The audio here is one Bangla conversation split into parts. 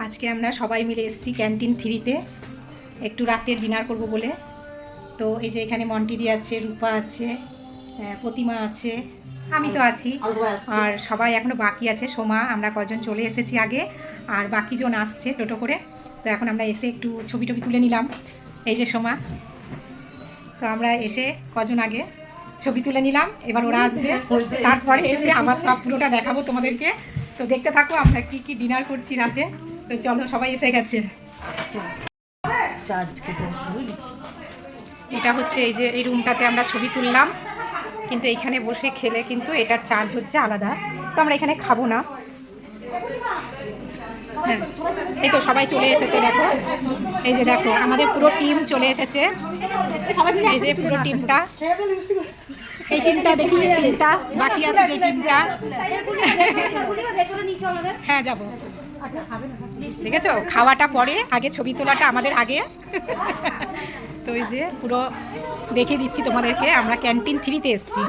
আজকে আমরা সবাই মিলে এসেছি ক্যান্টিন 3-তে একটু রাতের ডিনার করব বলে। তো এই যে এখানে মন্টিদি আছে, রূপা আছে, প্রতিমা আছে, আমি তো আছি, আর সবাই এখনও বাকি আছে। সোমা, আমরা কজন চলে এসেছি আগে, আর বাকিজন আসছে টোটো করে। তো এখন আমরা এসে একটু ছবি টবি তুলে নিলাম। এই যে সোমা, তো আমরা এসে কজন আগে ছবি তুলে নিলাম, এবার ওরা আসবে, তারপরে এসে আবার সব পুরোটা দেখাবো তোমাদেরকে। তো দেখতে থাকো আমরা কি কি ডিনার করছি রাতে। তো চলো, সবাই এসে গেছে। এটা হচ্ছে এই যে এই রুমটাতে আমরা ছবি তুললাম, কিন্তু এইখানে বসে খেলে কিন্তু এটার চার্জ হচ্ছে আলাদা, তো আমরা এখানে খাবো না। হ্যাঁ, এই তো সবাই চলে এসেছে, দেখো এই যে দেখো আমাদের পুরো টিম চলে এসেছে। এই যে পুরো টিমটা, এই টিমটা দেখি, টিমটা বাকি আছে যে টিমটা। হ্যাঁ যাবো, দেখেছো খাওয়াটা পরে, আগে ছবি তোলাটা আমাদের আগে। তো এই যে পুরো দেখিয়ে দিচ্ছি তোমাদেরকে, আমরা ক্যান্টিন 3-তে এসেছি।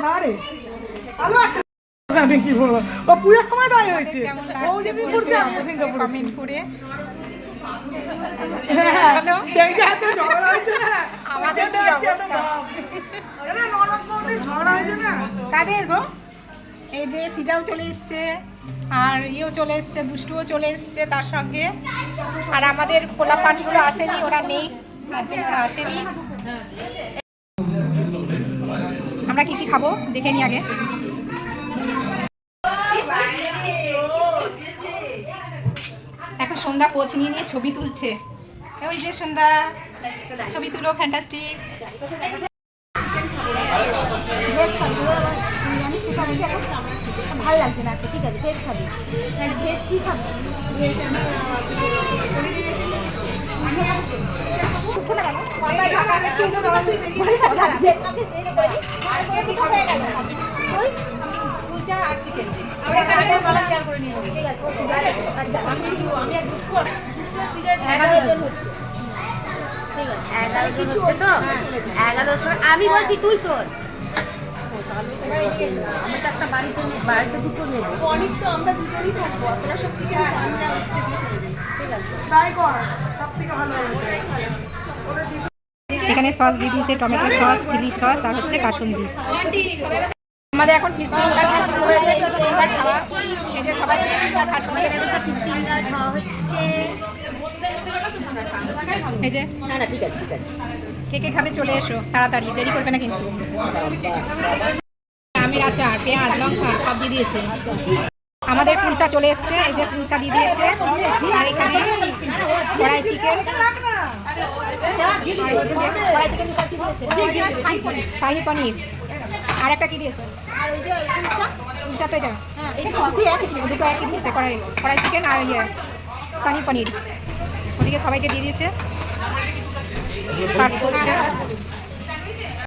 আমি কি বলবো, ও পুরো সময় দাঁড়িয়ে হয়েছে, ও যদি করতে কমেন্ট করে। সেইটা এত ঝগড়া হয়েছে না আমাদের কি অবস্থা, এটা নরক মধ্যে ঝগড়া হয়েছে না কাদের গো? এই যে সিজাও চলে এসছে, আর ইয়েও চলে এসছে, দুষ্টুও চলে এসছে তার সঙ্গে। আর আমাদের পোলাপানগুলো আসেনি, ওরা নেই, আজকে ওরা আসেনি। আমরা কি কি খাবো দেখে নি আগে। এখন সন্ধ্যা পোচ নিয়ে নিয়ে ছবি তুলছে। ওই যে সন্ধ্যা, ছবি তুলো, ফ্যান্টাস্টিক। ভালো লাগছে না, আচ্ছা ঠিক আছে, ভেজ খাবি, ভেজ কী খাবি? ভেজ আমি বলছি তুই শোন, আমি তো একটা বাড়িতে দুটো নেবো, অনেক তো আমরা দুজনই থাকবো, আপনারা সব চিকেন রান্না ঠিক আছে, তাই কর, সব থেকে ভালো হবে ওটাই ভালো। এখানে সস দিয়ে দিয়েছে, টমেটো সস, চিলি সস, আর হচ্ছে কাসুন্দি। আমাদের এখন ফিশ ফিঙ্গার খাওয়া শুরু হয়েছে, ফিশ ফিঙ্গার খাওয়া। এই যে সবাই ফিশ ফিঙ্গার খাচ্ছে, ফিশ ফিঙ্গার খাওয়া হচ্ছে। এই যে না না ঠিক আছে ঠিক আছে, কে কে খাবে চলে এসো তাড়াতাড়ি, দেরি করবে না কিন্তু। আমের আচার, পেঁয়াজ, লঙ্কা সব দিয়ে দিয়েছে। আমাদের কুলচা চলে এসছে, এই যে কুলচা দিয়ে দিয়েছে, আর এখানে কড়াই চিকেন, আর হচ্ছে শাহি পনির, আর একটা কি দিয়েছে, কুলচা তো এটা দুটো একই দিয়েছে, কড়াই চিকেন আর ইয়ে শাহি পনির। ওদিকে সবাইকে দিয়ে দিয়েছে, সার্ভ করছে।